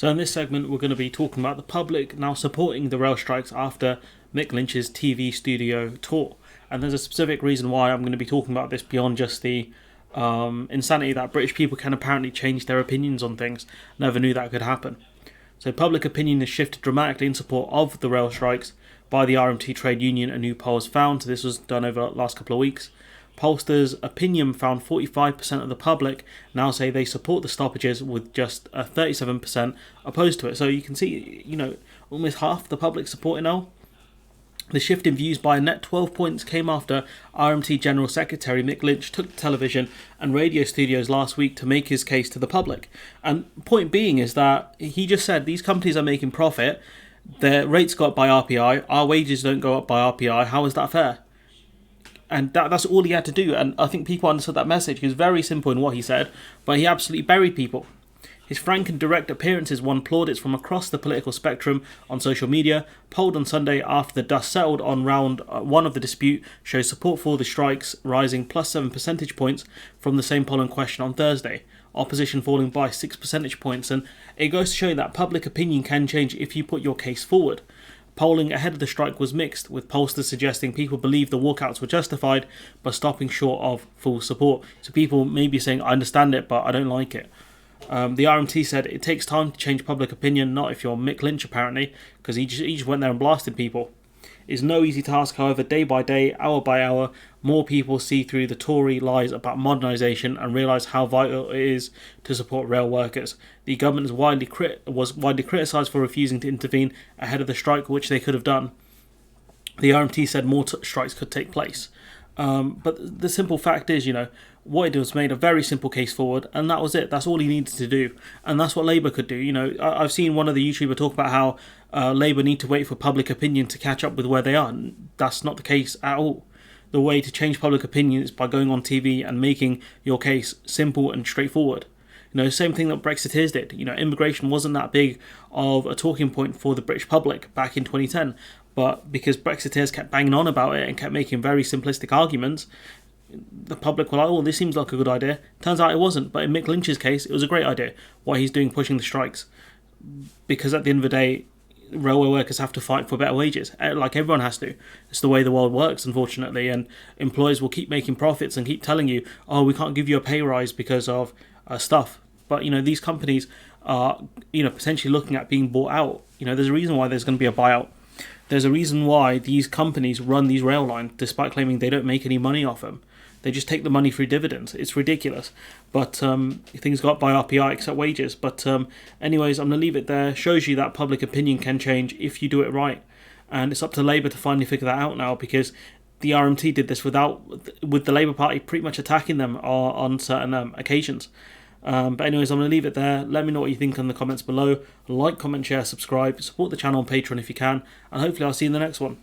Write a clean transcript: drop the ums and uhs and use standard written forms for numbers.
So in this segment, we're going to be talking about the public now supporting the rail strikes after Mick Lynch's TV studio tour. And there's a specific reason why I'm going to be talking about this beyond just the insanity that British people can apparently change their opinions on things. Never knew that could happen. So public opinion has shifted dramatically in support of the rail strikes by the RMT trade union, a new poll has found. This was done over the last couple of weeks. Pollsters' opinion found 45% of the public now say they support the stoppages, with just 37% opposed to it. So you can see, almost half the public support it now. The shift in views by a net 12 points came after RMT General Secretary Mick Lynch took to television and radio studios last week to make his case to the public. And point being is that he just said these companies are making profit, their rates go up by RPI, our wages don't go up by RPI, how is that fair? And that's all he had to do, and I think people understood that message. He was very simple in what he said, but he absolutely buried people. His frank and direct appearances won plaudits from across the political spectrum on social media. Polled on Sunday after the dust settled on round one of the dispute shows support for the strikes rising plus 7 percentage points from the same poll in question on Thursday. Opposition falling by 6 percentage points, and it goes to show that public opinion can change if you put your case forward. Polling ahead of the strike was mixed, with pollsters suggesting people believe the walkouts were justified, but stopping short of full support. So people may be saying, I understand it, but I don't like it. The RMT said it takes time to change public opinion, not if you're Mick Lynch apparently, because he just went there and blasted people. It's no easy task, however. Day by day, hour by hour, more people see through the Tory lies about modernisation and realise how vital it is to support rail workers. The government was widely criticised for refusing to intervene ahead of the strike, which they could have done. The RMT said more strikes could take place. But the simple fact is, what he did was made a very simple case forward, and that was it. That's all he needed to do, and that's what Labour could do. I've seen one of the YouTubers talk about how Labour need to wait for public opinion to catch up with where they are. That's not the case at all. The way to change public opinion is by going on TV and making your case simple and straightforward. Same thing that Brexiteers did. Immigration wasn't that big of a talking point for the British public back in 2010, but because Brexiteers kept banging on about it and kept making very simplistic arguments, the public were like, oh, this seems like a good idea. Turns out it wasn't, but in Mick Lynch's case, it was a great idea, what he's doing pushing the strikes. Because at the end of the day, railway workers have to fight for better wages, like everyone has to. It's the way the world works, unfortunately, and employers will keep making profits and keep telling you, oh, we can't give you a pay rise because of stuff. But, these companies are, potentially looking at being bought out. There's a reason why there's going to be a buyout. There's a reason why these companies run these rail lines, despite claiming they don't make any money off them. They just take the money through dividends. It's ridiculous. But things go up by RPI except wages. But anyways, I'm going to leave it there. Shows you that public opinion can change if you do it right. And it's up to Labour to finally figure that out now, because the RMT did this with the Labour Party pretty much attacking them on certain occasions. But anyways, I'm going to leave it there. Let me know what you think in the comments below. Like, comment, share, subscribe. Support the channel on Patreon if you can. And hopefully I'll see you in the next one.